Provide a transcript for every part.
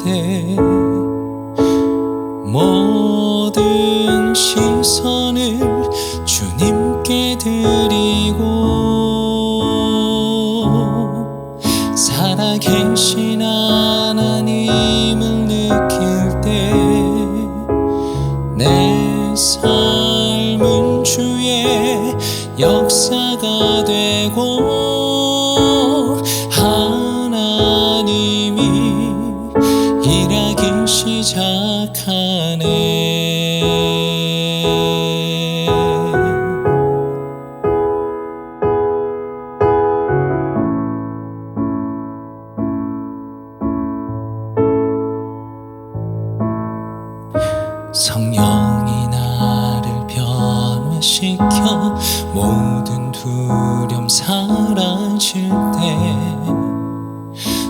때 모든 시선을 주님께 드리고 살아계신 하나님을 느낄 때 내 삶은 주의 역사가 되고 하나님이 일하기 시작하네. 성령이 나를 변화시켜 모든 두려움 사라질 때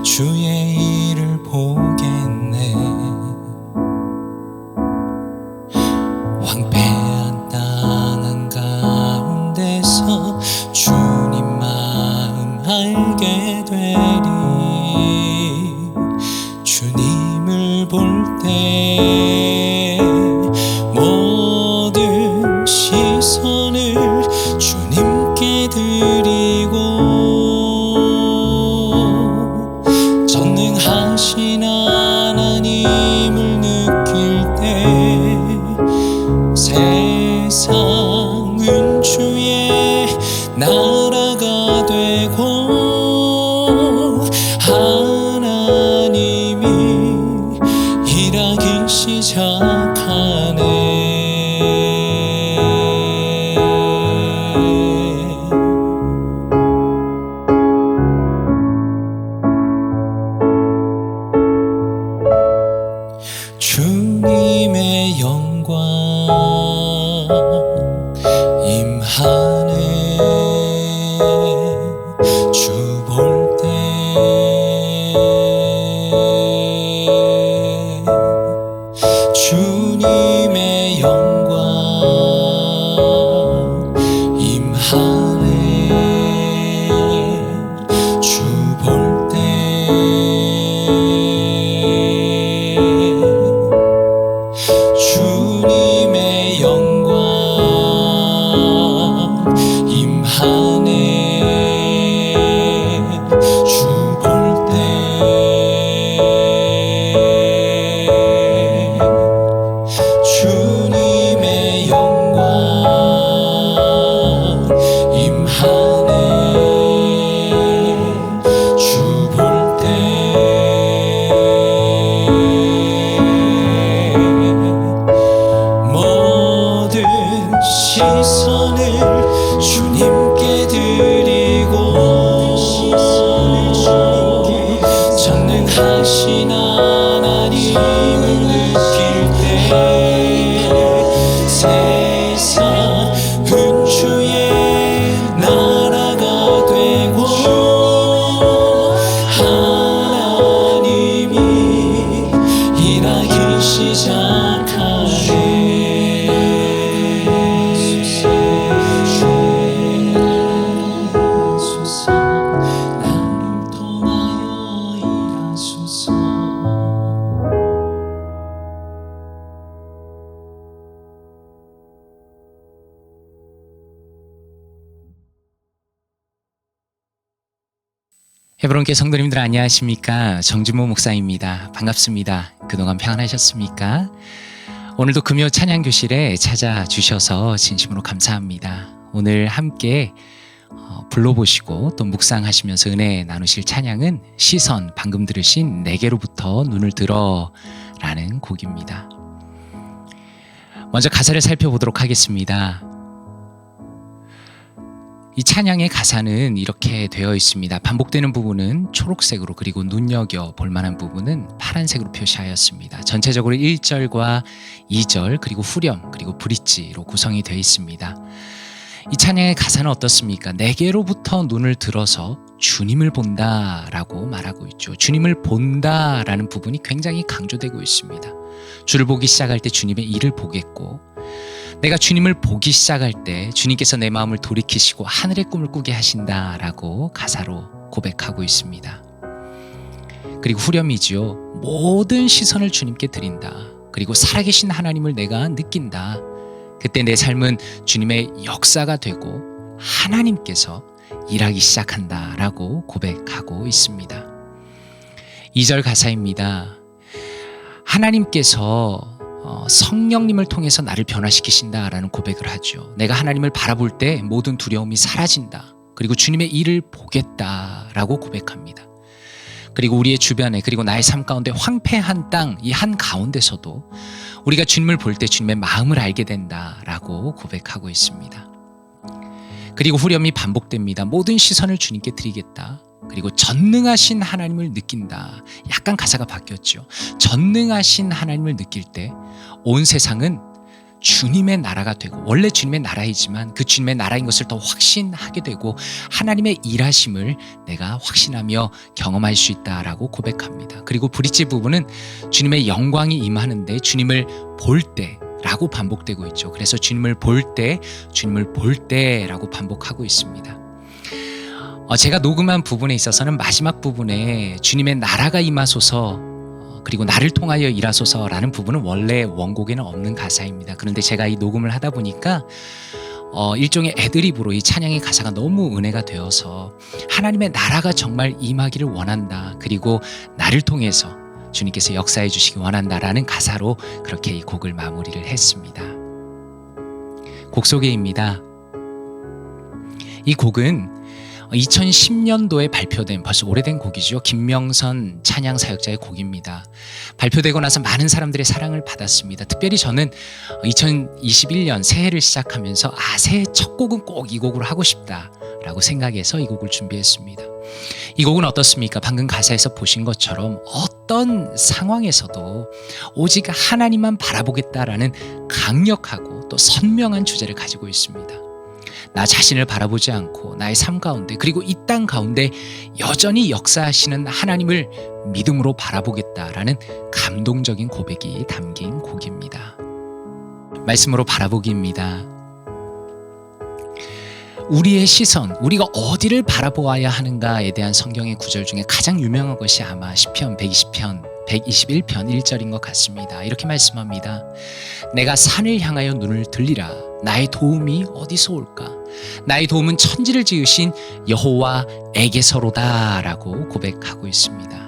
주의 일을 보겠네. 황폐한 땅 한가운데서 주님 마음 알게 되리. 주님을 볼 때 모든 시선을 주님께 드리고 전능하신 하나님을 느낄 때 세상은 주의 나라가 되고 하나님이 일하기 시작하네. 주님의 영광 임하네. 주 볼 때 주님의 영광 임하네. 주 볼 때 주님의 영광 임하네. 주 볼 때 주님의 영광 임하네. 주 볼 때 모든 시선을 주님께 드리고 전능하신 하나님을 느낄 때 세상은 주의 나라가 되고 하나님이 일하기 시작하네. 나를 통하여 일하소서. 헤브론교회 성도님들 안녕하십니까? 정진모 목사입니다. 반갑습니다. 그동안 평안하셨습니까? 오늘도 금요 찬양교실에 찾아주셔서 진심으로 감사합니다. 오늘 함께 불러보시고 또 묵상하시면서 은혜 나누실 찬양은 시선, 방금 들으신 내게로부터 눈을 들어 라는 곡입니다. 먼저 가사를 살펴보도록 하겠습니다. 이 찬양의 가사는 이렇게 되어 있습니다. 반복되는 부분은 초록색으로, 그리고 눈여겨 볼만한 부분은 파란색으로 표시하였습니다. 전체적으로 1절과 2절 그리고 후렴 그리고 브릿지로 구성이 되어 있습니다. 이 찬양의 가사는 어떻습니까? 내게로부터 눈을 들어서 주님을 본다라고 말하고 있죠. 주님을 본다라는 부분이 굉장히 강조되고 있습니다. 주를 보기 시작할 때 주님의 일을 보겠고, 내가 주님을 보기 시작할 때 주님께서 내 마음을 돌이키시고 하늘의 꿈을 꾸게 하신다라고 가사로 고백하고 있습니다. 그리고 후렴이지요. 모든 시선을 주님께 드린다. 그리고 살아계신 하나님을 내가 느낀다. 그때 내 삶은 주님의 역사가 되고 하나님께서 일하기 시작한다라고 고백하고 있습니다. 2절 가사입니다. 하나님께서 성령님을 통해서 나를 변화시키신다라는 고백을 하죠. 내가 하나님을 바라볼 때 모든 두려움이 사라진다. 그리고 주님의 일을 보겠다라고 고백합니다. 그리고 우리의 주변에 그리고 나의 삶 가운데 황폐한 땅 이 한 가운데서도 우리가 주님을 볼 때 주님의 마음을 알게 된다라고 고백하고 있습니다. 그리고 후렴이 반복됩니다. 모든 시선을 주님께 드리겠다. 그리고 전능하신 하나님을 느낀다. 약간 가사가 바뀌었죠. 전능하신 하나님을 느낄 때 온 세상은 주님의 나라가 되고, 원래 주님의 나라이지만 그 주님의 나라인 것을 더 확신하게 되고 하나님의 일하심을 내가 확신하며 경험할 수 있다라고 고백합니다. 그리고 브릿지 부분은 주님의 영광이 임하는데 주님을 볼 때 라고 반복되고 있죠. 그래서 주님을 볼 때, 주님을 볼 때라고 반복하고 있습니다. 제가 녹음한 부분에 있어서는 마지막 부분에 주님의 나라가 임하소서 그리고 나를 통하여 일하소서라는 부분은 원래 원곡에는 없는 가사입니다. 그런데 제가 이 녹음을 하다 보니까 일종의 애드립으로 이 찬양의 가사가 너무 은혜가 되어서 하나님의 나라가 정말 임하기를 원한다. 그리고 나를 통해서 주님께서 역사해 주시기 원한다라는 가사로 그렇게 이 곡을 마무리를 했습니다. 곡 소개입니다. 이 곡은 2010년도에 발표된 벌써 오래된 곡이죠. 김명선 찬양 사역자의 곡입니다. 발표되고 나서 많은 사람들의 사랑을 받았습니다. 특별히 저는 2021년 새해를 시작하면서 새해 첫 곡은 꼭 이 곡으로 하고 싶다라고 생각해서 이 곡을 준비했습니다. 이 곡은 어떻습니까? 방금 가사에서 보신 것처럼 어떤 상황에서도 오직 하나님만 바라보겠다라는 강력하고 또 선명한 주제를 가지고 있습니다. 나 자신을 바라보지 않고 나의 삶 가운데 그리고 이 땅 가운데 여전히 역사하시는 하나님을 믿음으로 바라보겠다라는 감동적인 고백이 담긴 곡입니다. 말씀으로 바라보기입니다. 우리의 시선, 우리가 어디를 바라보아야 하는가에 대한 성경의 구절 중에 가장 유명한 것이 아마 시편 120편 121편 1절인 것 같습니다. 이렇게 말씀합니다. 내가 산을 향하여 눈을 들리라. 나의 도움이 어디서 올까? 나의 도움은 천지를 지으신 여호와에게서로다 라고 고백하고 있습니다.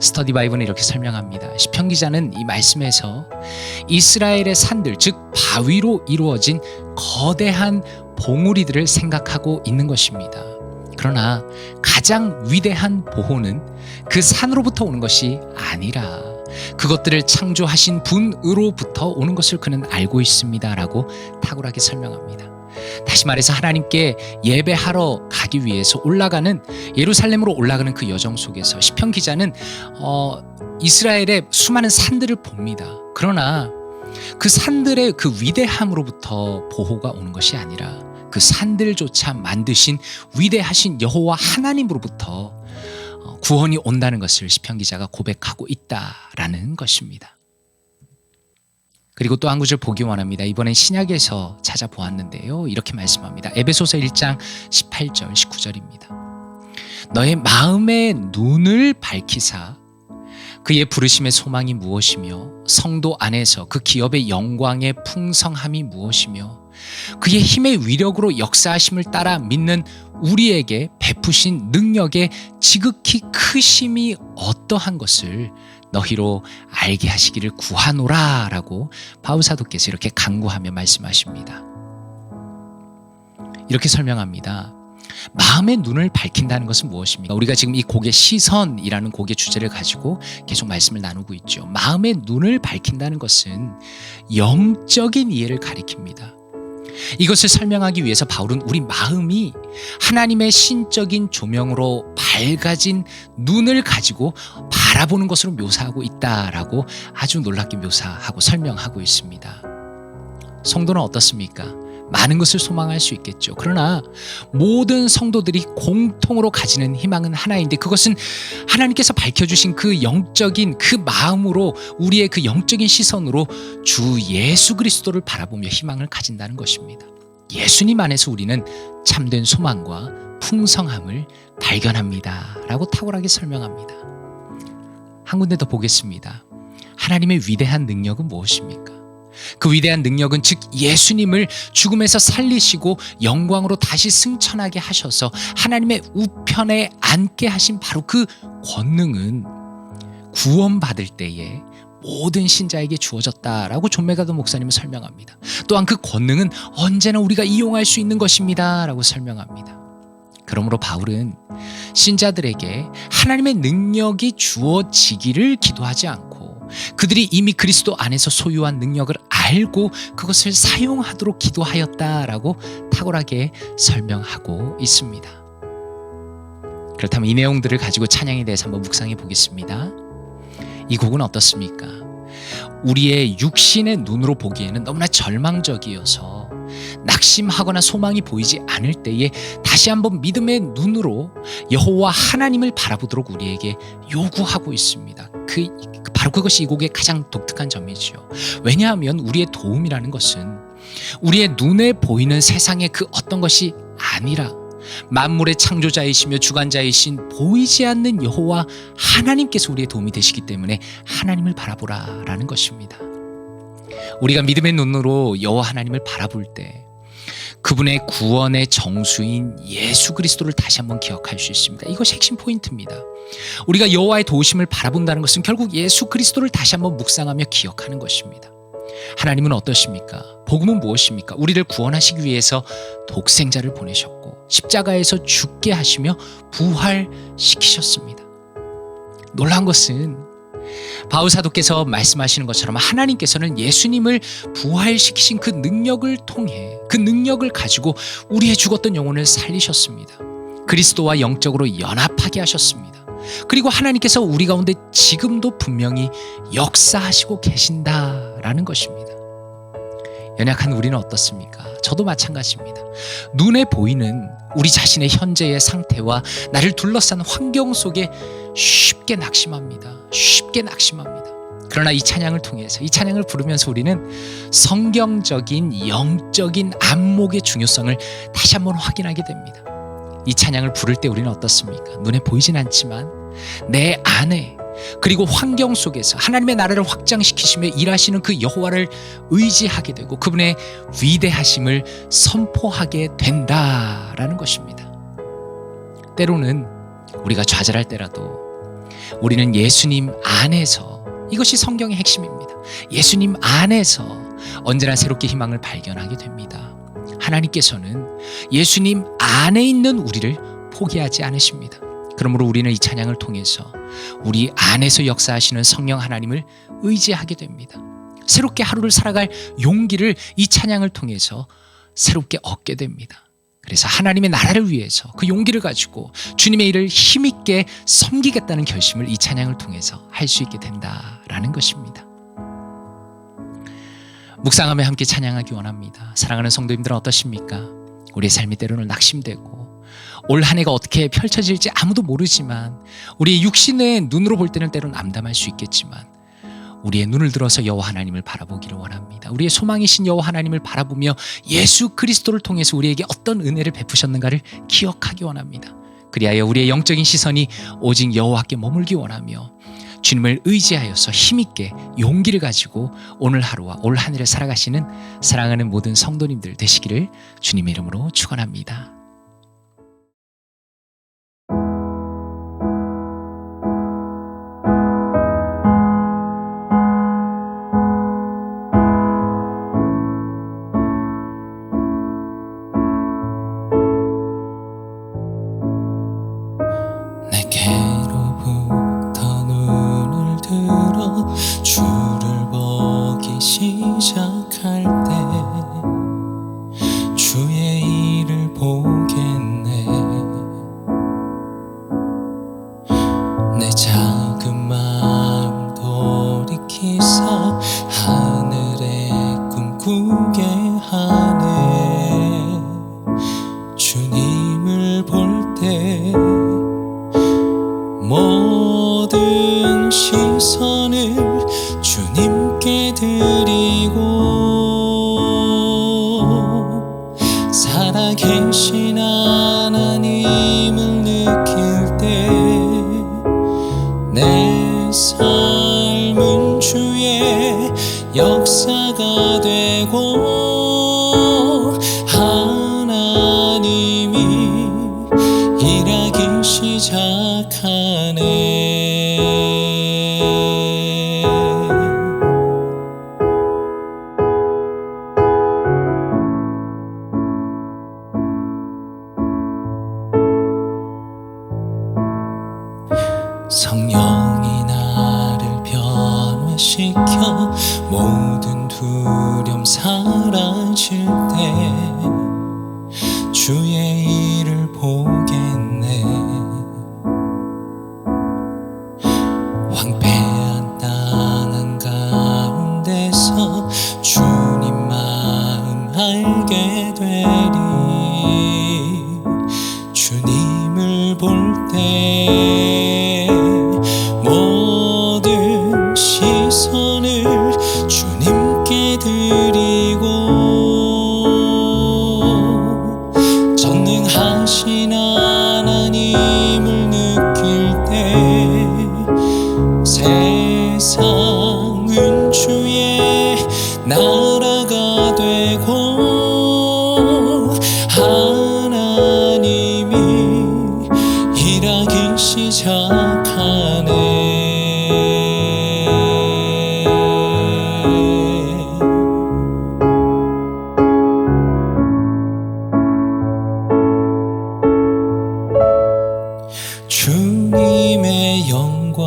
스터디 바이블은 이렇게 설명합니다. 시편 기자는 이 말씀에서 이스라엘의 산들, 즉 바위로 이루어진 거대한 봉우리들을 생각하고 있는 것입니다. 그러나 가장 위대한 보호는 그 산으로부터 오는 것이 아니라 그것들을 창조하신 분으로부터 오는 것을 그는 알고 있습니다 라고 탁월하게 설명합니다. 다시 말해서 하나님께 예배하러 가기 위해서 올라가는 예루살렘으로 올라가는 그 여정 속에서 시편 기자는 이스라엘의 수많은 산들을 봅니다. 그러나 그 산들의 그 위대함으로부터 보호가 오는 것이 아니라 그 산들조차 만드신 위대하신 여호와 하나님으로부터 구원이 온다는 것을 시편 기자가 고백하고 있다라는 것입니다. 그리고 또 한 구절 보기 원합니다. 이번엔 신약에서 찾아보았는데요. 이렇게 말씀합니다. 에베소서 1장 18절 19절입니다. 너의 마음의 눈을 밝히사 그의 부르심의 소망이 무엇이며 성도 안에서 그 기업의 영광의 풍성함이 무엇이며 그의 힘의 위력으로 역사하심을 따라 믿는 우리에게 베푸신 능력의 지극히 크심이 어떠한 것을 너희로 알게 하시기를 구하노라 라고 바울 사도께서 이렇게 간구하며 말씀하십니다. 이렇게 설명합니다. 마음의 눈을 밝힌다는 것은 무엇입니까? 우리가 지금 이 곡의 시선이라는 곡의 주제를 가지고 계속 말씀을 나누고 있죠. 마음의 눈을 밝힌다는 것은 영적인 이해를 가리킵니다. 이것을 설명하기 위해서 바울은 우리 마음이 하나님의 신적인 조명으로 밝아진 눈을 가지고 바라보는 것으로 묘사하고 있다라고 아주 놀랍게 묘사하고 설명하고 있습니다. 성도는 어떻습니까? 많은 것을 소망할 수 있겠죠. 그러나 모든 성도들이 공통으로 가지는 희망은 하나인데 그것은 하나님께서 밝혀주신 그 영적인 그 마음으로 우리의 그 영적인 시선으로 주 예수 그리스도를 바라보며 희망을 가진다는 것입니다. 예수님 안에서 우리는 참된 소망과 풍성함을 발견합니다 라고 탁월하게 설명합니다. 한 군데 더 보겠습니다. 하나님의 위대한 능력은 무엇입니까? 그 위대한 능력은 즉 예수님을 죽음에서 살리시고 영광으로 다시 승천하게 하셔서 하나님의 우편에 앉게 하신 바로 그 권능은 구원받을 때에 모든 신자에게 주어졌다라고 존 메가더 목사님은 설명합니다. 또한 그 권능은 언제나 우리가 이용할 수 있는 것입니다 라고 설명합니다. 그러므로 바울은 신자들에게 하나님의 능력이 주어지기를 기도하지 않고 그들이 이미 그리스도 안에서 소유한 능력을 알고 그것을 사용하도록 기도하였다라고 탁월하게 설명하고 있습니다. 그렇다면 이 내용들을 가지고 찬양에 대해서 한번 묵상해 보겠습니다. 이 곡은 어떻습니까? 우리의 육신의 눈으로 보기에는 너무나 절망적이어서 낙심하거나 소망이 보이지 않을 때에 다시 한번 믿음의 눈으로 여호와 하나님을 바라보도록 우리에게 요구하고 있습니다. 바로 그것이 이 곡의 가장 독특한 점이죠. 왜냐하면 우리의 도움이라는 것은 우리의 눈에 보이는 세상의 그 어떤 것이 아니라 만물의 창조자이시며 주관자이신 보이지 않는 여호와 하나님께서 우리의 도움이 되시기 때문에 하나님을 바라보라라는 것입니다. 우리가 믿음의 눈으로 여호와 하나님을 바라볼 때 그분의 구원의 정수인 예수 그리스도를 다시 한번 기억할 수 있습니다. 이것이 핵심 포인트입니다. 우리가 여호와의 도우심을 바라본다는 것은 결국 예수 그리스도를 다시 한번 묵상하며 기억하는 것입니다. 하나님은 어떠십니까? 복음은 무엇입니까? 우리를 구원하시기 위해서 독생자를 보내셨고 십자가에서 죽게 하시며 부활시키셨습니다. 놀라운 것은 바울 사도께서 말씀하시는 것처럼 하나님께서는 예수님을 부활시키신 그 능력을 통해 그 능력을 가지고 우리의 죽었던 영혼을 살리셨습니다. 그리스도와 영적으로 연합하게 하셨습니다. 그리고 하나님께서 우리 가운데 지금도 분명히 역사하시고 계신다라는 것입니다. 연약한 우리는 어떻습니까? 저도 마찬가지입니다. 눈에 보이는 우리 자신의 현재의 상태와 나를 둘러싼 환경 속에 쉽게 낙심합니다. 그러나 이 찬양을 통해서 이 찬양을 부르면서 우리는 성경적인 영적인 안목의 중요성을 다시 한번 확인하게 됩니다. 이 찬양을 부를 때 우리는 어떻습니까? 눈에 보이진 않지만 내 안에 그리고 환경 속에서 하나님의 나라를 확장시키시며 일하시는 그 여호와를 의지하게 되고 그분의 위대하심을 선포하게 된다라는 것입니다. 때로는 우리가 좌절할 때라도 우리는 예수님 안에서, 이것이 성경의 핵심입니다. 예수님 안에서 언제나 새롭게 희망을 발견하게 됩니다. 하나님께서는 예수님 안에 있는 우리를 포기하지 않으십니다. 그러므로 우리는 이 찬양을 통해서 우리 안에서 역사하시는 성령 하나님을 의지하게 됩니다. 새롭게 하루를 살아갈 용기를 이 찬양을 통해서 새롭게 얻게 됩니다. 그래서 하나님의 나라를 위해서 그 용기를 가지고 주님의 일을 힘있게 섬기겠다는 결심을 이 찬양을 통해서 할 수 있게 된다라는 것입니다. 묵상하며 함께 찬양하기 원합니다. 사랑하는 성도님들은 어떠십니까? 우리의 삶이 때로는 낙심되고 올 한 해가 어떻게 펼쳐질지 아무도 모르지만 우리의 육신의 눈으로 볼 때는 때로는 암담할 수 있겠지만 우리의 눈을 들어서 여호와 하나님을 바라보기를 원합니다. 우리의 소망이신 여호와 하나님을 바라보며 예수 그리스도를 통해서 우리에게 어떤 은혜를 베푸셨는가를 기억하기 원합니다. 그리하여 우리의 영적인 시선이 오직 여호와께 머물기 원하며 주님을 의지하여서 힘있게 용기를 가지고 오늘 하루와 올 한 해를 살아가시는 사랑하는 모든 성도님들 되시기를 주님의 이름으로 축원합니다. 주를 보기 시작할 때 주의 일을 보겠네. 내 작은 마음 돌이키사 하늘의 꿈 꾸게 하네. 주님을 볼 때 모든 시선을 주님께 드리고 살아계신 하나님을 느낄 때 내 삶 역사가 되고 하나님이 일하기 시작하네. 성령이 나를 변화시켜 모든 두려움 사라질 때 주의 일을 보겠네. 황폐한 땅 가운데서 주님 마음 알게 되리. 주님을 볼 때 모든 시선을 주님께 드리고 전능하신 하나님을 느낄 때 세상은 주의 나라가 되고 하나님이 일하기 시작하네. 주님의 영광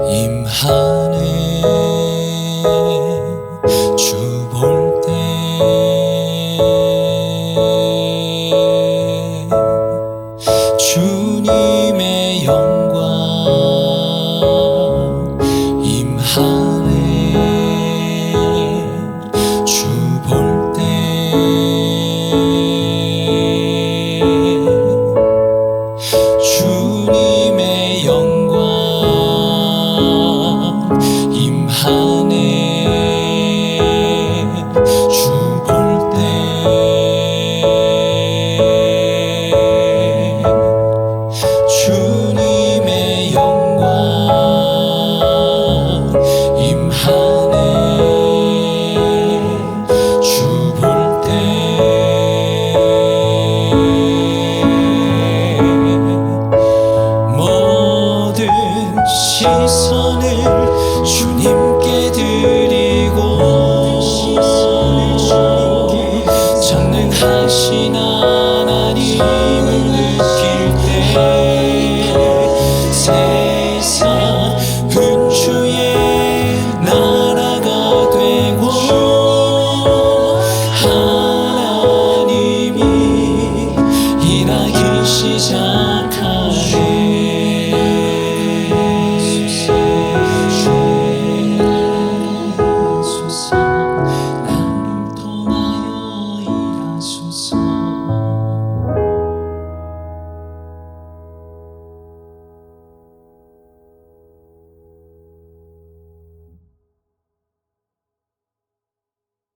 임하네. 주 볼 때 주님의 영광 임하네. 주 볼 때 주님의 영광 임하네. 주 볼 때 주님의 영광 임하네. 주 볼 때 모든 시선을 주님께 드리고 전능하신 하나님을 느낄 때 세상은 주의